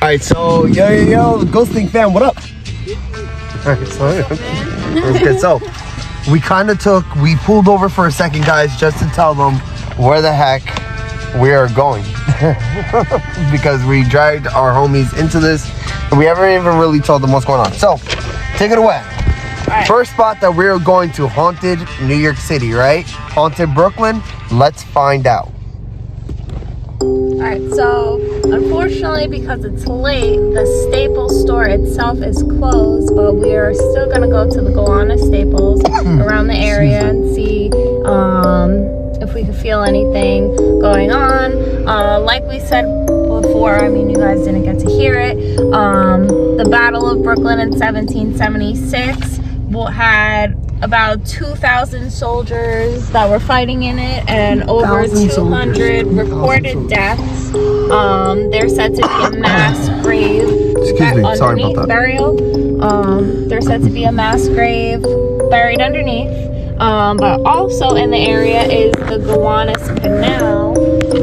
Alright, so yo, Ghosting fam, what up? Alright, so that's good. So we pulled over for a second, guys, just to tell them where the heck we are going. Because we dragged our homies into this and we haven't even really told them what's going on. So take it away. Right. First spot that we're going to, haunted New York City, right? Haunted Brooklyn. Let's find out. Alright, so unfortunately, because it's late, the Staples store itself is closed, but we are still going to go to the Gowanus Staples around the area and see if we can feel anything going on. Like we said before, I mean, you guys didn't get to hear it, the Battle of Brooklyn in 1776 had about 2,000 soldiers that were fighting in it, and over 200 reported deaths. They're said to be a mass grave underneath burial. They're said to be a mass grave buried underneath. But also in the area is the Gowanus Canal,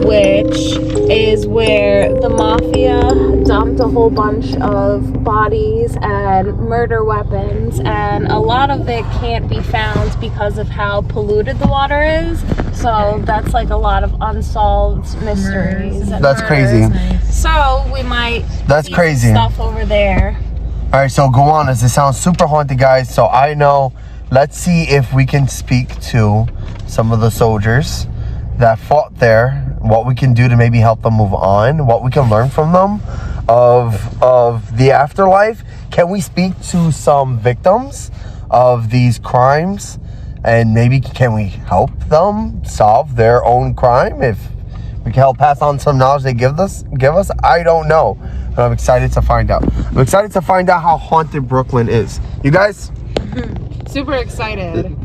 which is where the mafia dumped a whole bunch of bodies and murder weapons, and a lot of it can't be found because of how polluted the water is. So that's like a lot of unsolved mysteries. That's crazy. So we might see stuff over there. All right, so Gowanus, it sounds super haunted, guys. So I know, let's see if we can speak to some of the soldiers that fought there, what we can do to maybe help them move on, what we can learn from them of the afterlife. Can we speak to some victims of these crimes, and maybe can we help them solve their own crime? If we can help pass on some knowledge they give us, I don't know, but I'm excited to find out. I'm excited to find out how haunted Brooklyn is. You guys? Super excited.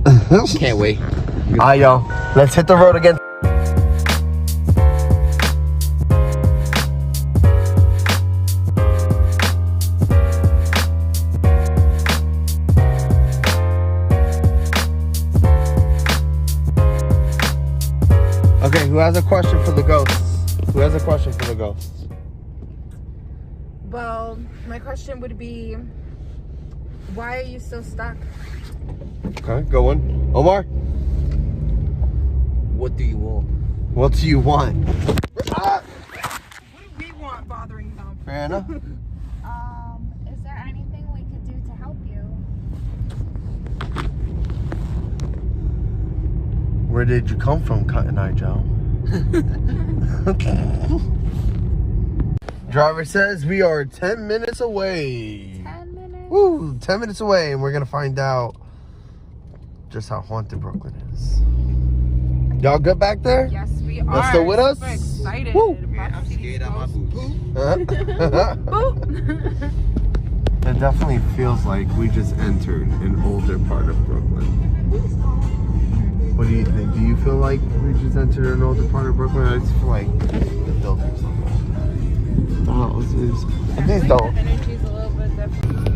Can't wait. All right, y'all, let's hit the road again. Okay, who has a question for the ghosts? Who has a question for the ghosts? Well, my question would be, why are you still stuck? Okay, go on. Omar? What do you want? What do you want? What do we want bothering them? Brianna? Is there anything we could do to help you? Where did you come from, Cotton Eye Joe? Driver says we are 10 minutes away. 10 minutes? Woo, 10 minutes away, and we're gonna find out just how haunted Brooklyn is. Y'all good back there? Yes, we are. Y'all still with us? Super excited. Woo. Yeah, I'm scared out my boots. It definitely feels like we just entered an older part of Brooklyn. What do you think? Do you feel like we just entered an older part of Brooklyn? I just feel like the buildings look old. I think The energy's a little bit different.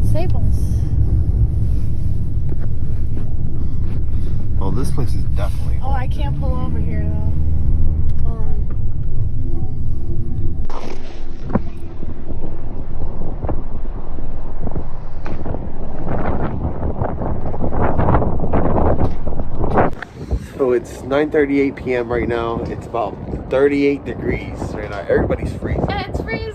Staples. Oh, this place is definitely Oh, I can't pull over here though. Hold on. So it's 9:38 p.m. right now. It's about 38 degrees right now. Everybody's freezing. It's freezing.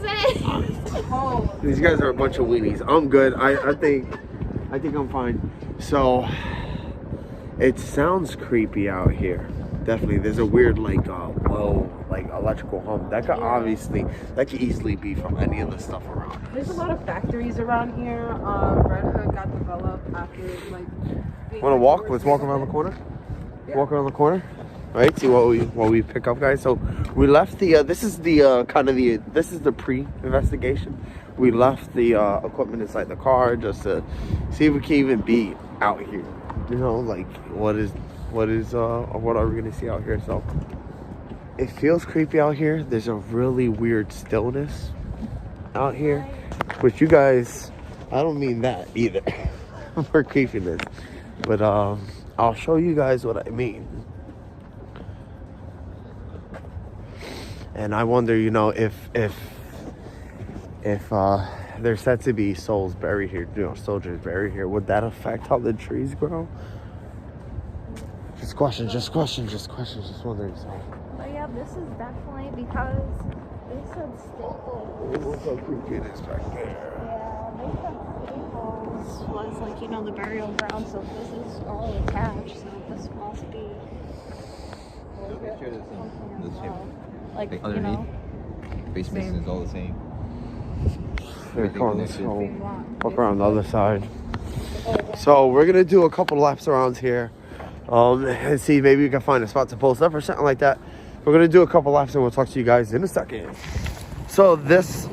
Oh, These guys are a bunch of weenies. I'm good. I think I'm fine. So it sounds creepy out here. Definitely. There's a weird low electrical hum. That could easily be from any of the stuff around. there's a lot of factories around here. Red Hood got developed after Wanna walk? Let's walk around the corner. Yeah. Walk around the corner. All right, see what we pick up, guys. So we left the this is the pre-investigation. We left the equipment inside the car just to see if we can even be out here. You know, like what are we gonna see out here? So it feels creepy out here. There's a really weird stillness out here, which you guys, I don't mean that either for creepiness, but I'll show you guys what I mean. And I wonder, you know, if there's said to be souls buried here, you know, soldiers buried here, would that affect how the trees grow? Just wondering. So. But yeah, this is definitely because they said Staples. Look how creepy it is back there. Yeah, they said Staples was like, you know, the burial ground, so this is all attached, so this must be like, you know. Basement is all the same. Here, come on, let's go walk around the other side. So we're gonna do a couple laps around here, and see maybe we can find a spot to post up or something like that. We're gonna do a couple laps and we'll talk to you guys in a second. So this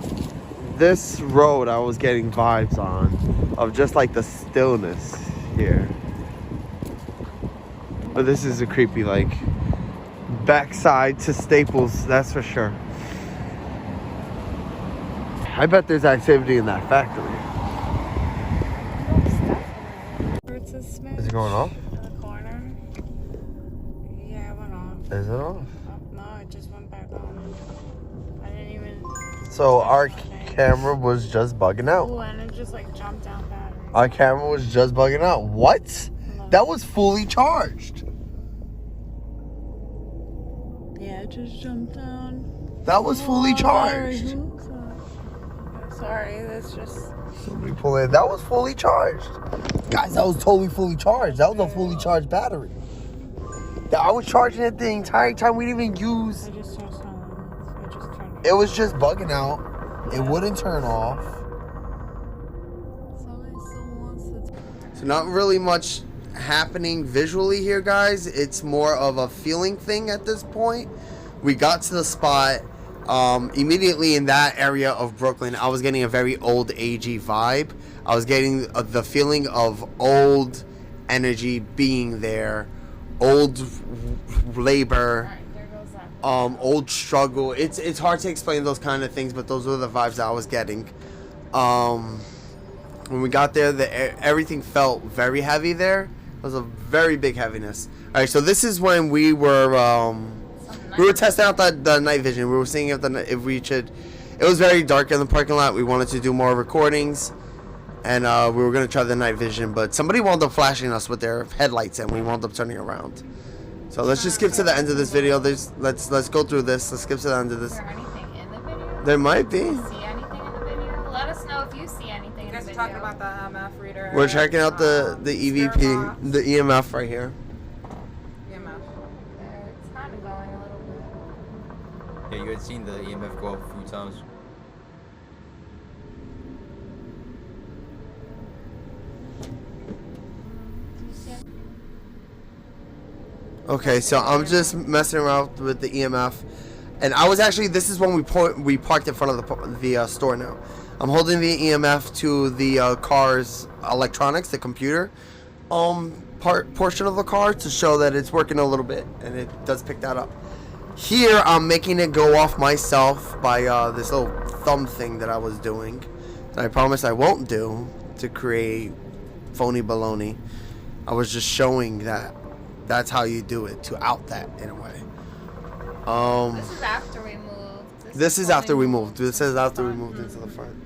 road I was getting vibes on of just like the stillness here. But this is a creepy like backside to Staples, that's for sure. I bet there's activity in that factory. It's a smidge. Is it going off? In the corner. Yeah, it went off. Is it off? No, it just went back on. I didn't even. So our camera was just bugging out. Ooh, and it just like jumped down battery. Our camera was just bugging out. What? No. That was fully charged. Yeah, it just jumped down. That was fully charged. Sorry, that's just. Somebody pull in. That was fully charged. Guys, that was totally fully charged. That was a fully charged battery. I was charging it the entire time. We didn't even use. I just turned it on. I just turned It was just bugging out. It wouldn't turn off. Somebody still wants to. So not really much happening visually here, guys. It's more of a feeling thing at this point. We got to the spot. Immediately in that area of Brooklyn, I was getting a very old agey vibe. I was getting the feeling of old energy being there, old labor, old struggle. It's hard to explain those kind of things, but those were the vibes that I was getting. When we got there, everything felt very heavy there. It was a very big heaviness. All right, so this is when we were testing out the night vision. We were seeing if we should. It was very dark in the parking lot. We wanted to do more recordings, and we were gonna try the night vision, but somebody wound up flashing us with their headlights, and we wound up turning around. So let's just skip to the end of this video. Let's go through this. Let's skip to the end of this. Is there anything in the video? There might be. See anything in the video? Let us know if you see anything in the You guys video. are talking about the EMF reader. We're checking out the EVP, the EMF right here. EMF. It's kind of going a little bit. Yeah, you had seen the EMF go up a few times. Okay, so I'm just messing around with the EMF, and I was actually. This is when we parked in front of the store now. I'm holding the EMF to the car's electronics, the computer, portion of the car to show that it's working a little bit, and it does pick that up. Here, I'm making it go off myself by this little thumb thing that I was doing, that I promise I won't do to create phony baloney. I was just showing that. That's how you do it, to out that in a way. This is after we moved. This is after we moved. This is after we moved into the front.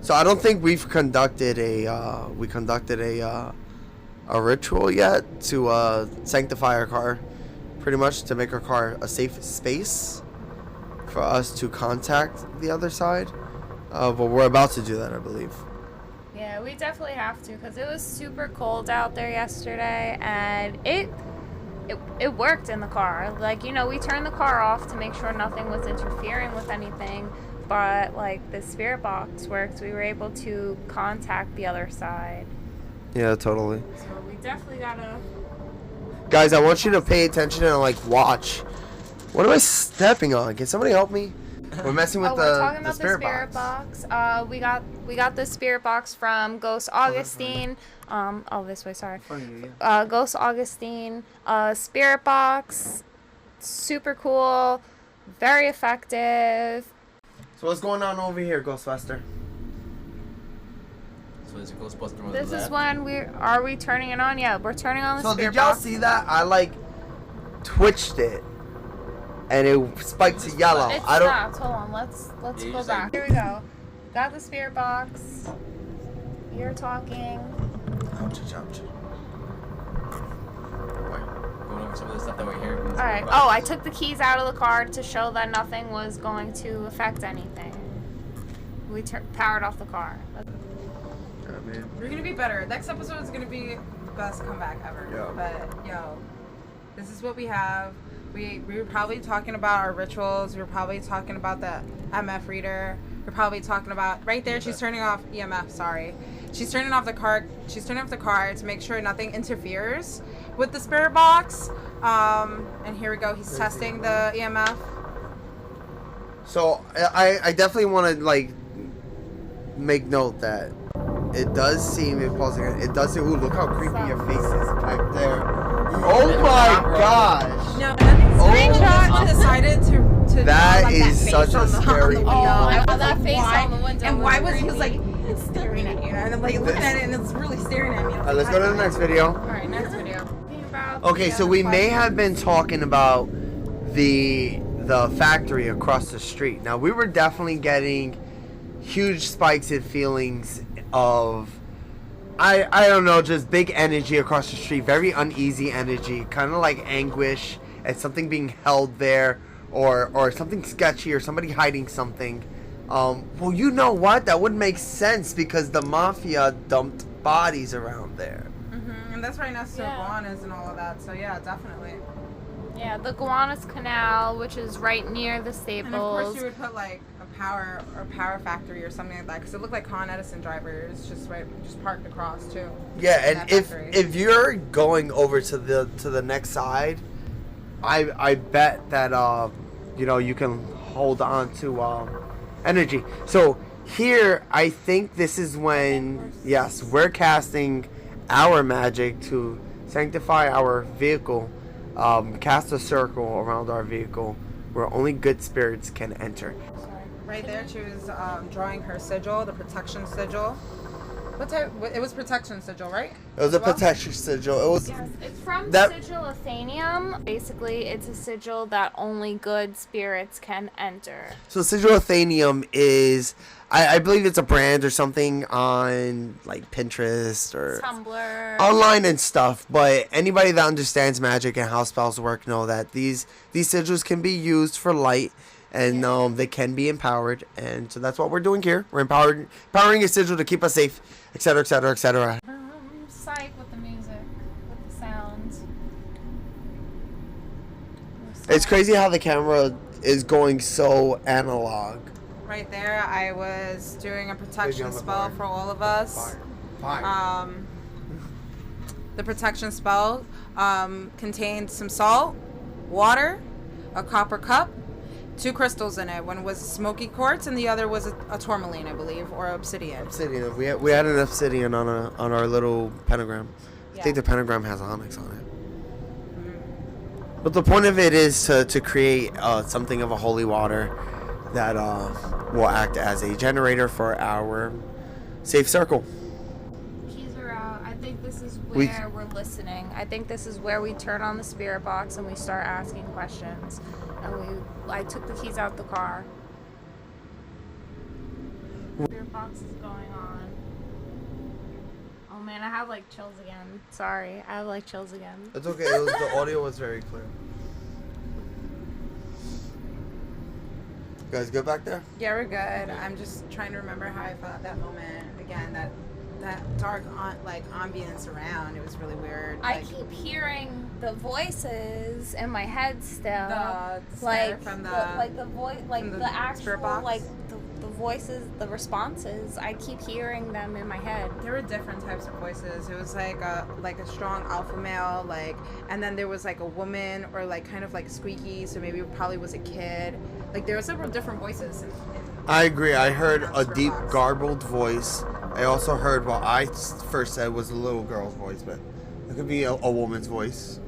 So I don't think we've conducted a ritual yet to sanctify our car, pretty much to make our car a safe space for us to contact the other side. But we're about to do that, I believe. Yeah, we definitely have to because it was super cold out there yesterday, and it worked in the car. Like, you know, we turned the car off to make sure nothing was interfering with anything, but like the spirit box worked. We were able to contact the other side. Yeah, totally. So we definitely gotta. Guys, I want you to pay attention and like watch. What am I stepping on? Can somebody help me? We're messing with we're talking the about spirit box. We got the spirit box from Ghost Augustine. This way, sorry. Ghost Augustine. Spirit box, super cool, very effective. So what's going on over here, Ghostbuster? So there's a Ghostbuster on This the is left. when are we turning it on? Yeah, we're turning on the So spirit did y'all box. see that? I like twitched it. and it spiked to yellow. It I don't. stopped. Hold on. Let's you go just, back. Here we go. Got the spirit box. You're talking. Ouch, ouch. Going over some of the stuff that we're hearing. All right. Oh, I took the keys out of the car to show that nothing was going to affect anything. We powered off the car. We're gonna be better. Next episode is gonna be the best comeback ever. Yeah. But yo, this is what we have. We were probably talking about our rituals. We were probably talking about the MF reader. We're probably talking about right there. She's turning off EMF. Sorry, she's turning off the car. She's turning off the car to make sure nothing interferes with the spirit box. And here we go. He's testing the EMF. So I definitely want to like make note that it does seem, if pausing it, it does seem. Ooh, look how creepy your face is back there. Oh my gosh! No, screenshot decided to That draw, like, is face such a on the scary- window. I saw was that like, face why? on the window. And It why was was he was like creepy. it's staring at you, and I'm like looking at it, and it's really staring at me. Alright, let's go to the next video. All right, next video. Okay, so we may have been talking about the factory across the street. Now we were definitely getting huge spikes in feelings of I don't know, just big energy across the street, very uneasy energy, kind of like anguish at something being held there, or something sketchy, or somebody hiding something. Well, you know what? That would make sense because the mafia dumped bodies around there. And that's right next to Yeah. iguanas and all of that. So yeah, definitely. Yeah, the Gowanus Canal, which is right near the Staples. And of course you would put like a power factory or something like that, because it looked like Con Edison drivers just parked across too. Yeah, in and that factory. if you're going over to the next side, I bet that you know, you can hold on to energy. So here I think this is when, yes, we're casting our magic to sanctify our vehicle, cast a circle around our vehicle where only good spirits can enter. Right there, she was drawing her sigil, the protection sigil. What type? It was protection sigil, right? It was a Well, protection sigil. It was Yes, it's from that- Sigil Athenium. Basically, it's a sigil that only good spirits can enter. So Sigil Athenium is, I believe it's a brand or something on like Pinterest or Tumblr. online and stuff. But anybody that understands magic and how spells work know that these sigils can be used for light, and they can be empowered. And so that's what we're doing here. We're empowering a sigil to keep us safe, etc., etc., etc. Psych with the music, with the sounds. It's crazy how the camera is going so analog. Right there, I was doing a protection on the spell board. for all of us. Fire. The protection spell contained some salt, water, a copper cup, 2 crystals in it. One was smoky quartz, and the other was a tourmaline, I believe, or obsidian. Obsidian. We had an obsidian on our little pentagram. I think the pentagram has onyx on it. But the point of it is to create something of a holy water that will act as a generator for our safe circle. Keys are out. I think this is where we're listening. I think this is where we turn on the spirit box and we start asking questions. And I took the keys out the car. Spirit box is going on. Oh man, I have like chills again. Sorry, I have like chills again. It's okay. The audio was very clear. You guys good back there? Yeah, we're good. I'm just trying to remember how I felt at that moment. Again, that dark ambience around. It was really weird. I keep hearing the voices in my head still. The like from the voice, like from the, the actual, spirit box? like the voices, the responses. I keep hearing them in my head. There were different types of voices. It was like a strong alpha male, and then there was like a woman, or like kind of like squeaky, so maybe it probably was a kid. Like there were several different voices. I agree. I heard a deep, garbled voice. I also heard what I first said was a little girl's voice, but it could be a woman's voice.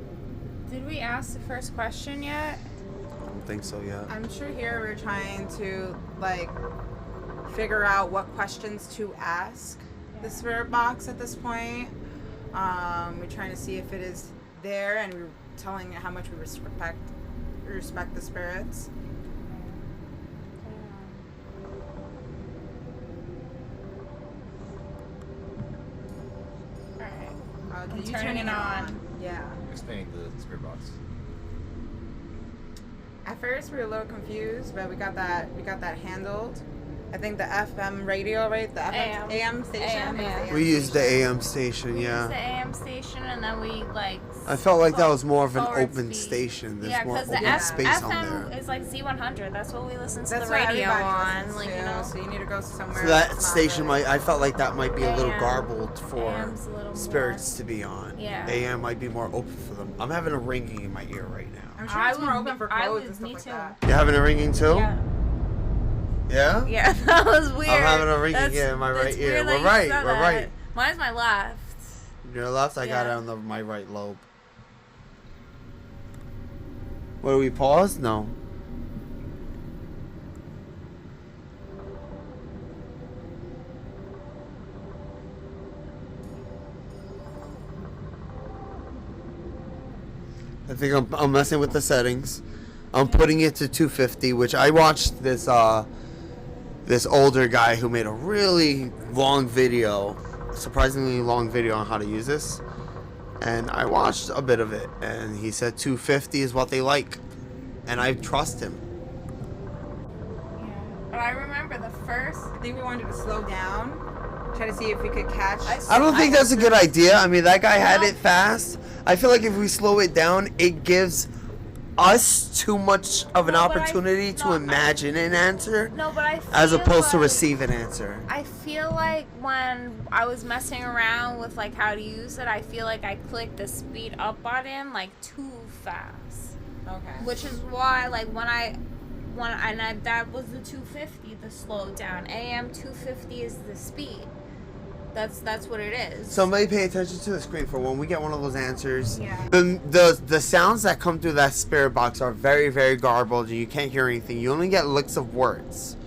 Did we ask the first question yet? I don't think so yet. I'm sure here we're trying to figure out what questions to ask the spirit box at this point. We're trying to see if it is there, and we're telling it how much we respect respect the spirits. Alright. Okay, you turning turning it it on. on. Yeah. Explaining the spirit box. At first we were a little confused, but we got that handled. I think the FM radio, right? The FM, AM station. AM, yeah. We used the AM station, We used the yeah. AM station, and then we like. I felt like that was more of an forward open speed. station. There's Yeah, more because open the space on FM there. is like Z100. That's what we listen to That's the what radio everybody on. listens Like to, you know. so you need to go somewhere. So that that's not station really- I felt like that might be a little AM. garbled for AM's a little spirits to be on. Yeah. AM might be more open for them. I'm having a ringing in my ear right now. I'm sure it's more open for I clothes would- and stuff me like too. that. You having a ringing too? Yeah. Yeah? Yeah, that was weird. I'm having a ringing That's- in my right that's ear. weird that We're you right, said we're that. right. Mine's my left. Your left, I got it Yeah. on my right lobe. What, do we pause? No. I think I'm messing with the settings. I'm putting it to 250, which I watched this this older guy who made a really long video, surprisingly long video on how to use this. And I watched a bit of it, and he said 250 is what they like, and I trust him. Yeah. But I remember the first. I think we wanted to slow down, try to see if we could catch. I don't think that's a good idea. I mean, that guy had No. it fast. I feel like if we slow it down, it gives us too much of an No, but opportunity to no, imagine an answer No, but I feel as opposed to like- receive an answer. I feel like when I was messing around with like how to use it, I feel like I clicked the speed up button like too fast. Okay. Which is why like that was the 250, the slow down. AM 250 is the speed. That's what it is. Somebody pay attention to the screen for when we get one of those answers. Yeah. The sounds that come through that spirit box are very, very garbled, and you can't hear anything. You only get licks of words.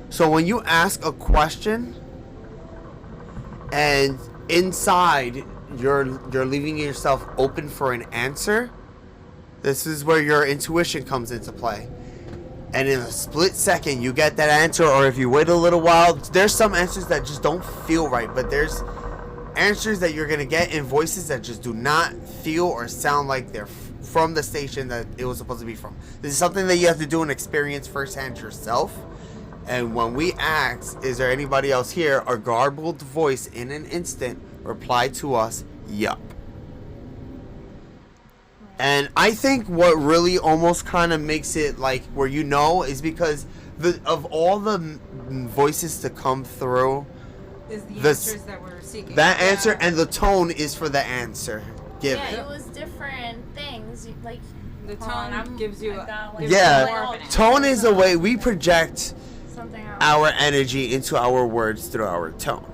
So when you ask a question, and inside you're leaving yourself open for an answer, this is where your intuition comes into play. And in a split second, you get that answer, or if you wait a little while, there's some answers that just don't feel right, but there's answers that you're going to get in voices that just do not feel or sound like they're from the station that it was supposed to be from. This is something that you have to do and experience firsthand yourself. And when we ask, is there anybody else here, a garbled voice in an instant replied to us, yup. And I think what really almost kind of makes it like where you know is because of all the voices to come through, Is the This- answers that we're seeking. that answer and the tone is for the answer given. Yeah, it was different things. Like The hold on, tone gives you. I got, like, gives you Yeah, more of an answer. tone is the way we project something else. our energy into our words through our tone.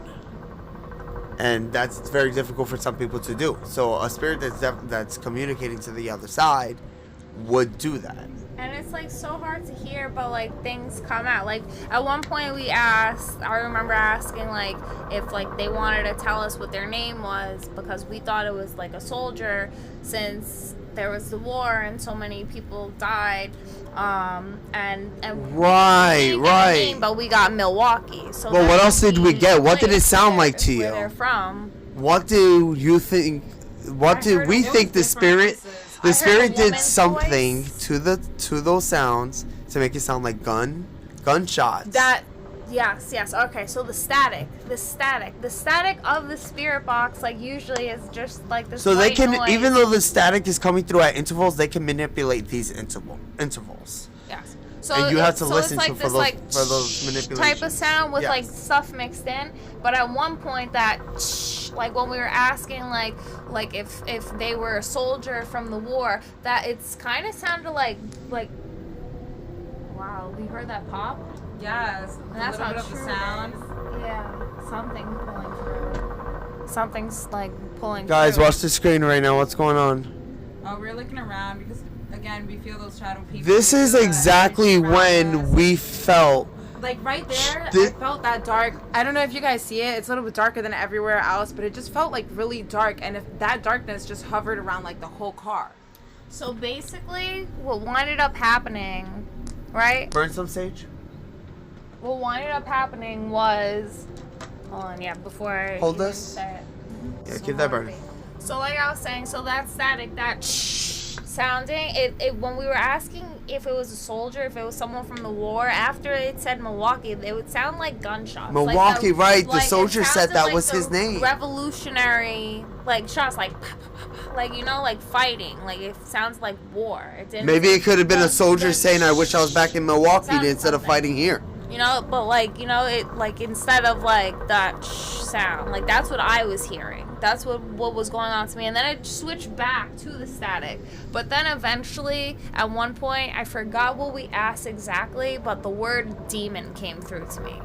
And that's very difficult for some people to do. So a spirit that's communicating to the other side would do that. And it's like so hard to hear, but like things come out. Like at one point we asked, I remember asking like if like they wanted to tell us what their name was because we thought it was like a soldier since there was the war and so many people died. And Right, we didn't get a right. name, but we got Milwaukee. So Well, that what else did we means get? What did it place sound where- like to where you? they're from. What do you think? What I do heard we it was think the different spirit? voices. The I heard a spirit did woman's something voice. to those sounds to make it sound like gunshots. That yes. Okay, so the static of the spirit box, like usually is just like this. So they white can, noise. even though the static is coming through at intervals, they can manipulate these intervals. Yes. So And you have to so listen it's to like for this, those type of manipulations. sound with like Yes. stuff mixed in. But at one point, that like when we were asking like if they were a soldier from the war, that it's kind of sounded like wow, we heard that pop. Yes. And that's a little not bit of true. the sound. Yeah, something's pulling through. Something's like pulling. Guys, through. watch the screen right now. What's going on? Oh, we're looking around because again we feel those shadow people. This We is feel that exactly energy around when us. we felt. Like right there, Thi- I felt that dark. I don't know if you guys see it. It's a little bit darker than everywhere else, but it just felt like really dark. And if that darkness just hovered around like the whole car. So basically, what ended up happening, right? Burn some sage. What ended up happening was, hold on, yeah, before I Hold even this. say it. Yeah, keep that burning. So like I was saying, so that static, that sounding, it when we were asking if it was a soldier, if it was someone from the war, after it said Milwaukee, it would sound like gunshots. Milwaukee, right? The like, soldier it said sounded that like was the his name. Revolutionary, like shots, like pa, pa, pa, pa, like you know, like fighting. Like it sounds like war. It didn't. Maybe it could have been a soldier like, saying, "I wish I was back in Milwaukee sounded instead of something. fighting here." You know, but like, you know, it like instead of like that sound, like that's what I was hearing. That's what was going on to me. And then it switched back to the static. But then eventually, at one point, I forgot what we asked exactly, but the word demon came through to me.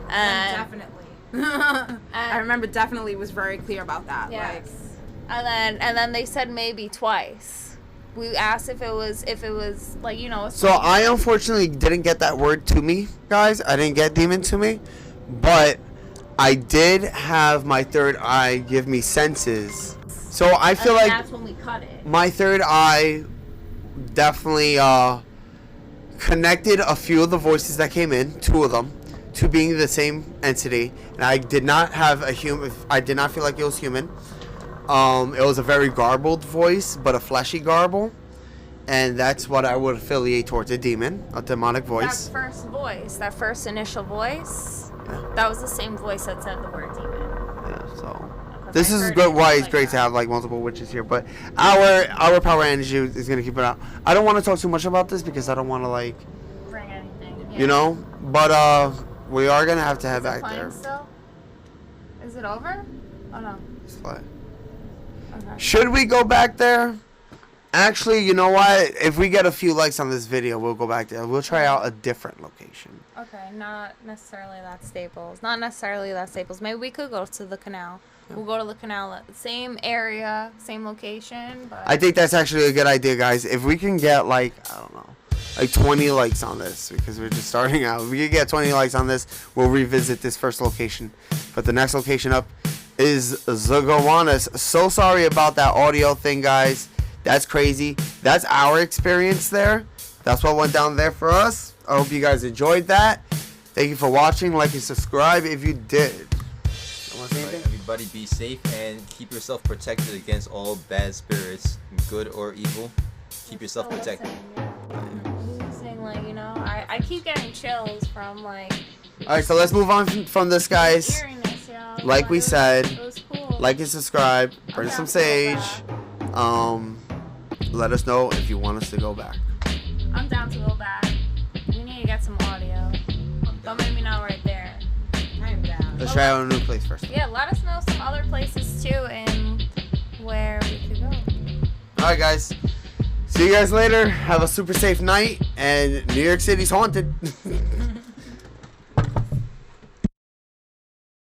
And Definitely. I remember definitely was very clear about that. yes. Like, And then they said maybe twice. We asked if it was like, you know. So I unfortunately didn't get that word to me, guys. I didn't get demon to me, but I did have my third eye give me senses. So I feel like that's when we cut it. my third eye definitely connected a few of the voices that came in, 2 of them, to being the same entity. And I did not have a human. I did not feel like it was human. It was a very garbled voice, but a fleshy garble, and that's what I would affiliate towards a demon, a demonic voice. That first voice, that first initial voice, Yeah. that was the same voice that said the word demon. Yeah, so 'Cause this I is heard good. it Why it's like great that. to have like multiple witches here, but our power energy is gonna keep it out. I don't want to talk too much about this because I don't want to like, Bring anything. Yeah. you know. But we are gonna have to head Is it back playing there. still? Is it over? Oh no. It's fine. Okay. Should we go back there? Actually, you know what? If we get a few likes on this video, we'll go back there. We'll try out a different location. Okay, not necessarily that Staples. Not necessarily that Staples. Maybe we could go to the canal. We'll go to the canal at the same area, same location. But I think that's actually a good idea, guys. If we can get like, I don't know, like 20 likes on this, because we're just starting out. If we can get 20 likes on this, we'll revisit this first location. But the next location up is the Gowanus. So sorry about that audio thing, guys. That's crazy. That's our experience there. That's what went down there for us. I hope you guys enjoyed that. Thank you for watching. Like and subscribe if you did. You want to say Right, anything? everybody be safe and keep yourself protected against all bad spirits, good or evil. Keep yourself protected. Losing, like, you know, I keep getting chills from like. Alright, so let's move on from this, guys. Eeriness, yo. Like we It was- said, it was cool. like and subscribe. Burn I'm some down to sage. go Let us know if you want us to go back. I'm down to go back. We need to get some audio. Don't make me know right there. I am down. Let's try out a new place first. Yeah, let us know some other places too and where we could go. Alright, guys. See you guys later. Have a super safe night. And New York City's haunted.